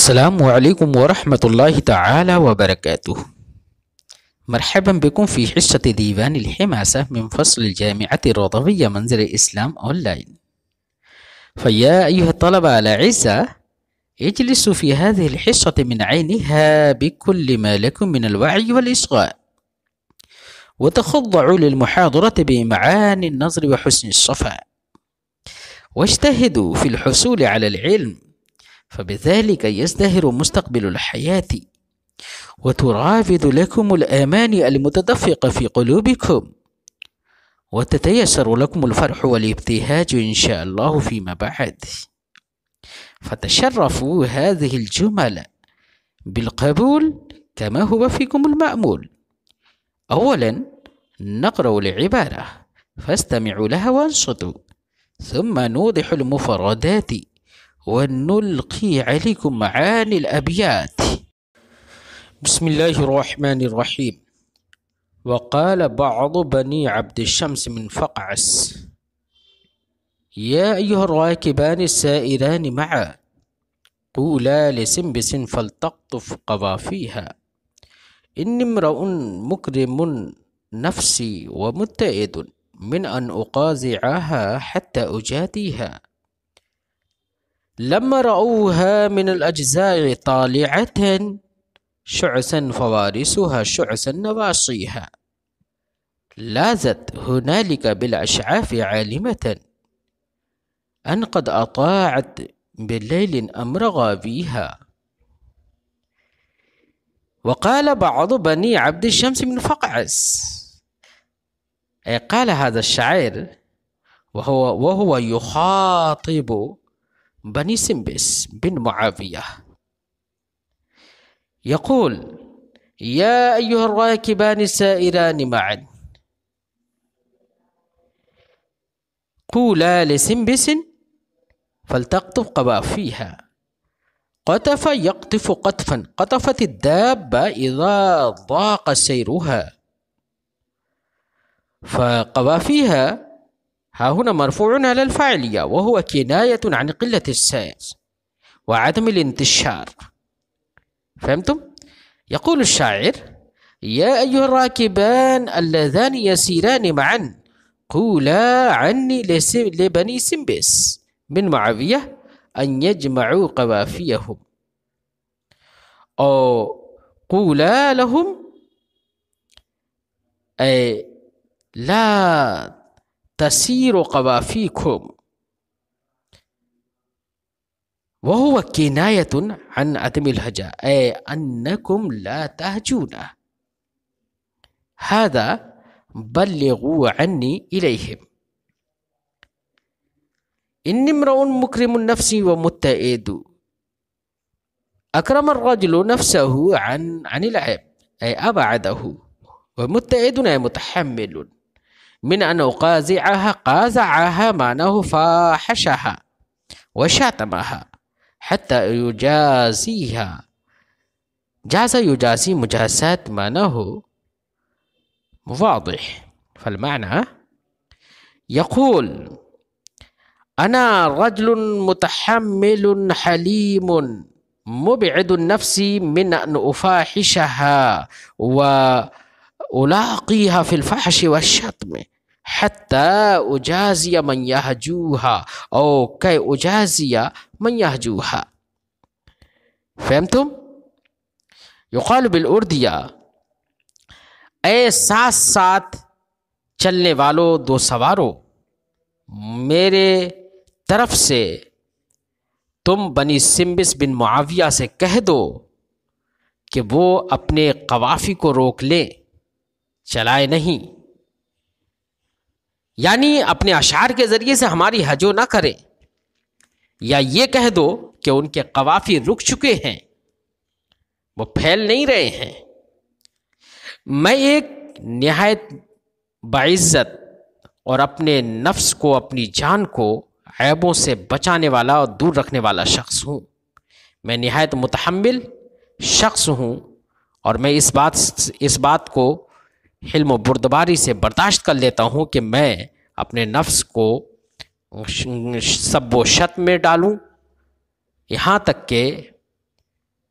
السلام عليكم ورحمة الله تعالى وبركاته. مرحبا بكم في حصة ديوان الحماسة من فصل الجامعة الرضوية منزل الإسلام أونلاين. فيا أيها الطلبة الأعزاء، اجلسوا في هذه الحصة من عينها بكل ما لكم من الوعي والإصغاء، وتخضعوا للمحاضرة بإمعان النظر وحسن الصفاء، واجتهدوا في الحصول على العلم، فبذلك يزدهر مستقبل الحياة، وترافد لكم الآمال المتدفقة في قلوبكم، وتتيسر لكم الفرح والابتهاج إن شاء الله فيما بعد. فتشرفوا هذه الجمل بالقبول كما هو فيكم المأمول. أولا نقرأ العبارة فاستمعوا لها وانصتوا، ثم نوضح المفردات ونلقي عليكم معاني الأبيات. بسم الله الرحمن الرحيم. وقال بعض بني عبد الشمس من فقعس: يا أيها الراكبان السائران معا، قولا لسنبس فلتقطف قوافيها، إني امرؤ مكرم نفسي ومتئد من أن أقازعها حتى أجاديها. لما رأوها من الأجزاء طالعة شعثا فوارسها شعثا نواصيها، لاذت هنالك بالأشعاف عالمة أن قد أطاعت بالليل أمر غابيها. وقال بعض بني عبد الشمس من فقعس، أي قال هذا الشاعر وهو يخاطب بني سنبس بن معاوية، يقول: يا أيها الراكبان السائران معا، قولا لسنبس فلتقطف قوافيها. قطف يقطف قطفا، قطفت الدابة إذا ضاق سيرها. فقوافيها ها هنا مرفوع على الفاعلية، وهو كناية عن قلة السير وعدم الانتشار. فهمتم؟ يقول الشاعر: يا أيها الراكبان اللذان يسيران معا، قولا عني لبني سنبس من معاوية أن يجمعوا قوافيهم، أو قولا لهم أي لا تسير قوافيكم، وهو كناية عن عدم الهجاء، أي أنكم لا تهجون. هذا بلغوا عني إليهم. إني امرؤ مكرم النفس ومتئد، أكرم الرجل نفسه عن العيب، أي أبعده، ومتئد أي متحمل من أن أقازعها، قازعها معناه فاحشها وشاتمها، حتى يجازيها. جاز يجازي مجازات معناه واضح. فالمعنى يقول: أنا رجل متحمل حليم مبعد النفس من أن أفاحشها وألاقيها في الفحش والشتم حتى أجازي من يهجوها، أو كي أجازي من يهجوها. فهمتم؟ يقال بالأردية: اے ساتھ ساتھ چلنے والوں دو سواروں، میرے طرف سے تم بنی سنبس بن معاویہ سے کہہ دو کہ وہ اپنے قوافی کو روک لیں، چلائے نہیں، یعنی اپنے اشعار کے ذریعے سے ہماری ہجو نہ کرے، یا یہ کہہ دو کہ ان کے قوافی رک چکے ہیں، وہ پھیل نہیں رہے ہیں۔ میں ایک نہایت باعزت اور اپنے نفس کو، اپنی جان کو عیبوں سے بچانے والا اور دور رکھنے والا شخص ہوں۔ میں نہایت متحمل شخص ہوں، اور میں اس بات کو حلم و بردباری سے برداشت کر لیتا ہوں کہ میں اپنے نفس کو سب و شتم میں ڈالوں، یہاں تک کہ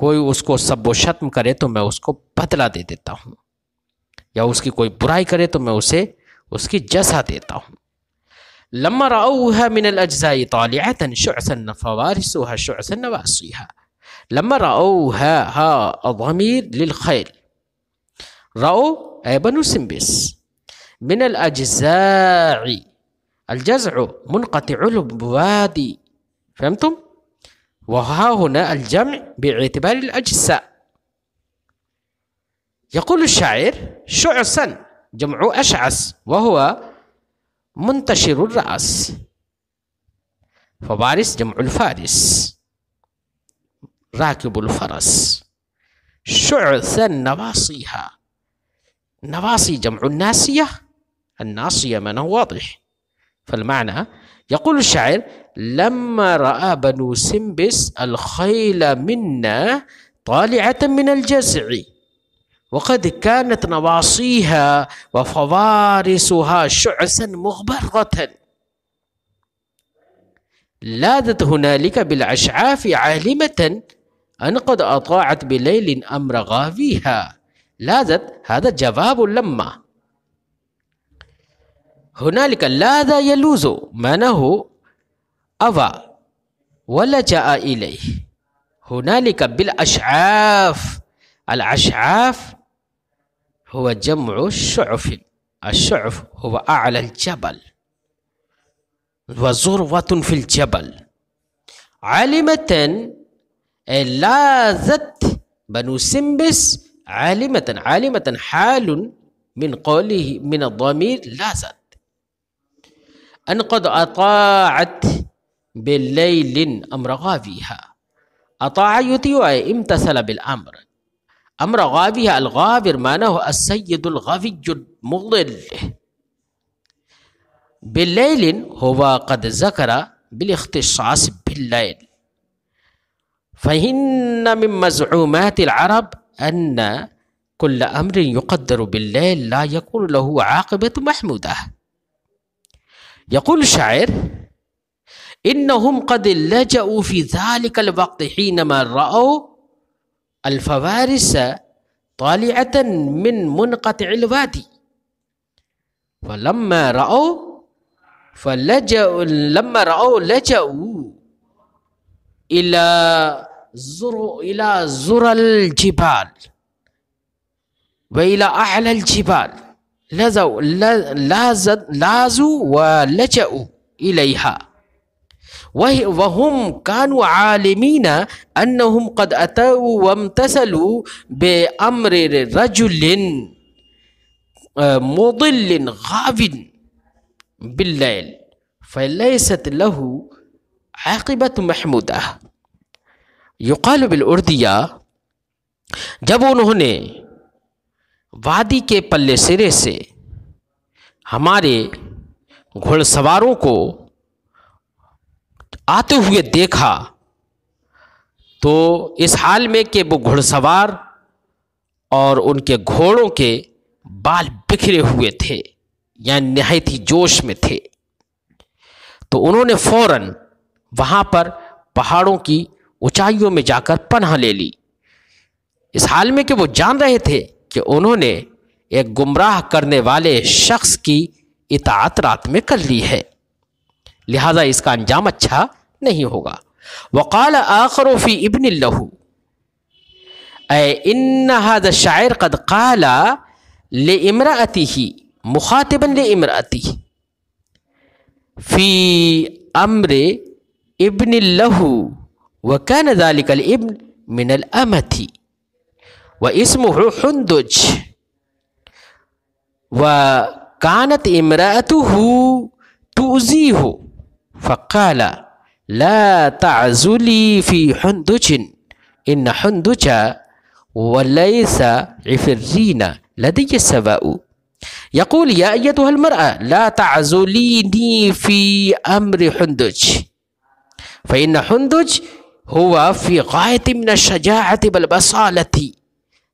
کوئی اس کو سب و شتم کرے تو میں اس کو بدلہ دے دیتا ہوں، یا اس کی کوئی برائی کرے تو میں اسے اس کی جزا دیتا ہوں۔ لما رأوها من الأجزاء طالعة شعثا فوارسها شعثا نواصيها. لما رأوها ها الضمير للخيل، رأوا أي بنو سمبس، من الأجزاء الجزع منقطع الوادي، فهمتم؟ وها هنا الجمع باعتبار الأجزاء. يقول الشاعر شعثا جمع أشعث وهو منتشر الرأس، فوارس جمع الفارس راكب الفرس. شعثا نواصيها، نواصي جمع الناسية، الناصية معنى واضح. فالمعنى يقول الشاعر لما رأى بنو سمبس الخيل منا طالعة من الجزع وقد كانت نواصيها وفوارسها شعثا مغبرة، لاذت هنالك بالأشعاف عالمة أن قد أطاعت بليل أمر غاويها. لاذت هذا جواب لما. هنالك لاذ يلوذ معناه أوى ولجأ إليه. هنالك بالأشعاف، الأشعاف هو جمع الشعف، الشعف هو أعلى الجبل وذروة في الجبل. عالمة لاذت بنو سمبس عالمة، عالمة حال من قوله من الضمير لاذت، أن قد أطاعت بالليل أمر غاويها. أطاع يطيع امتثل بالأمر. أمر غاويها، الغاور معناه السيد الغوي المضل. بالليل هو قد ذكر بالاختصاص بالليل، فإن من مزعومات العرب أن كل أمر يقدر بالليل لا يكون له عاقبة محمودة. يقول الشاعر إنهم قد لجأوا في ذلك الوقت حينما رأوا الفوارس طالعة من منقطع الوادي، فلما رأوا لجأوا إلى زر الجبال وإلى أعلى الجبال، لازوا ولجأوا إليها، وهم كانوا عالمين أنهم قد أتوا وامتثلوا بأمر رجل مضل غاو بالليل فليست له عاقبة محمودة. یقال بالاردیہ، جب انہوں نے وادی کے پلے سرے سے ہمارے گھڑ سواروں کو آتے ہوئے دیکھا تو اس حال میں کہ وہ گھڑ سوار اور ان کے گھوڑوں کے بال بکھرے ہوئے تھے، یعنی نہایت ہی جوش میں تھے، تو انہوں نے فوراً وہاں پر پہاڑوں کی اونچائیوں میں جا کر پناہ لے لی، اس حال میں کہ وہ جان رہے تھے کہ انہوں نے ایک گمراہ کرنے والے شخص کی اطاعت رات میں کر لی ہے، لہذا اس کا انجام اچھا نہیں ہوگا. وقال آخر فی ابن له اے ان هذا الشاعر قد قال لامرأته مخاطبا لامرأته في امر ابن له، وكان ذلك الابن من الأمة واسمه حندج، وكانت امرأته تؤذيه فقال لا تعزلي في حندج إن حندج وليس عفرين لدي سواء. يقول يا أيتها المرأة لا تعزليني في أمر حندج، فإن حندج هو في غاية من الشجاعة والبصالة،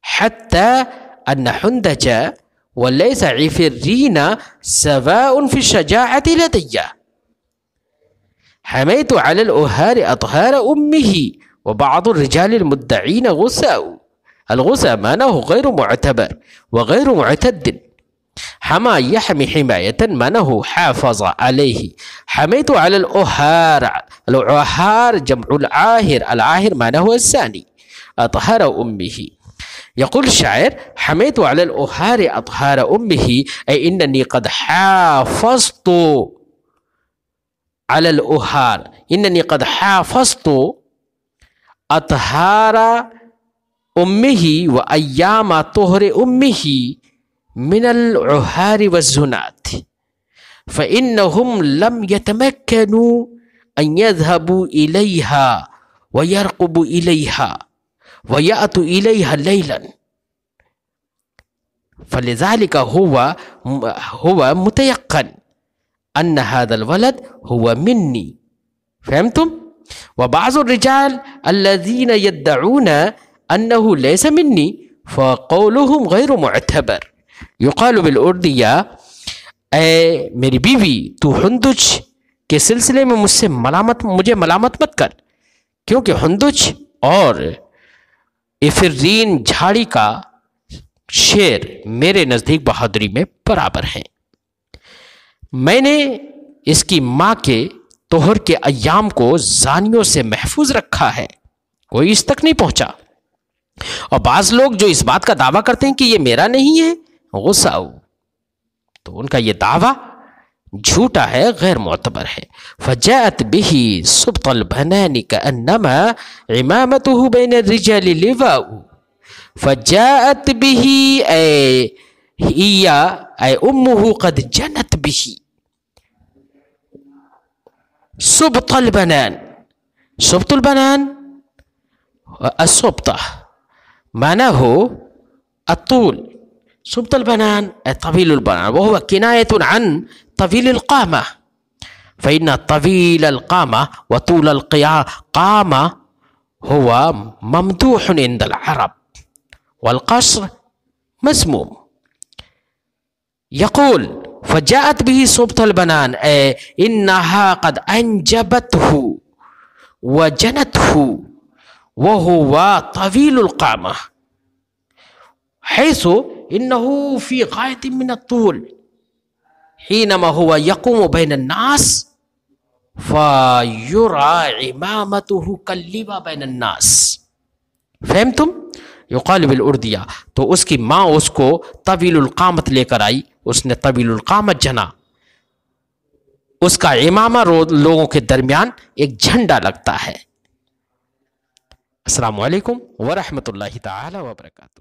حتى أن حندج وليس عفرين سواء في الشجاعة لدي. حميت على الأهار أطهار أمه وبعض الرجال المدعين غثاء. الغثاء معناه غير معتبر وغير معتد. حمى يحمي حماية معناه حافظ عليه. حميت على الأهار. الأهار جمع العاهر. العاهر معناه الزاني. أطهر أمه. يقول الشاعر: حميت على الأهار أطهار أمه، أي إنني قد حافظت على الأهار، إنني قد حافظت أطهار أمه وأيام طهر أمه من العهار والزنات، فإنهم لم يتمكنوا أن يذهبوا إليها ويرقبوا إليها ويأتوا إليها ليلا، فلذلك هو متيقن أن هذا الولد هو مني. فهمتم؟ وبعض الرجال الذين يدعون أنه ليس مني فقولهم غير معتبر. يقال بالأردية: اے میری بیوی تو ہندج کے سلسلے میں مجھے ملامت مت کر، کیونکہ ہندج اور افرین جھاڑی کا شیر میرے نزدیک بہادری میں برابر ہیں۔ میں نے اس کی ماں کے طہر کے ایام کو زانیوں سے محفوظ رکھا ہے، کوئی اس تک نہیں پہنچا۔ اور بعض لوگ جو اس بات کا دعویٰ کرتے ہیں کہ یہ میرا نہیں ہے، غصہ، تو ان کا یہ دعویٰ جھوٹا ہے، غیر معتبر ہے۔ فجاءت به سبط البنان كأنما عمامته بين الرجال لواء. فجاءت به أي أمه قد جنت به. سبط البنان، سبط البنان، السبطة معناه الطول. سبط البنان طويل البنان، وهو كناية عن طويل القامة، فإن طويل القامة وطول القامة هو ممدوح عند العرب، والقصر مذموم. يقول: فجاءت به سبط البنان، إنها قد أنجبته وجنته وهو طويل القامة، حيث إنه في غاية من الطول، حينما هو يقوم بين الناس فيرى عمامته كاللواء بين الناس. فهمتم؟ يقال بالأردية. تو اس کی ماں اس کو طویل القامت لے کر آئی، اس نے طویل القامت جنا، اس کا امامہ لوگوں کے درمیان ایک جھنڈا لگتا ہے۔ السلام علیکم ورحمۃ اللہ تعالی وبرکاتہ۔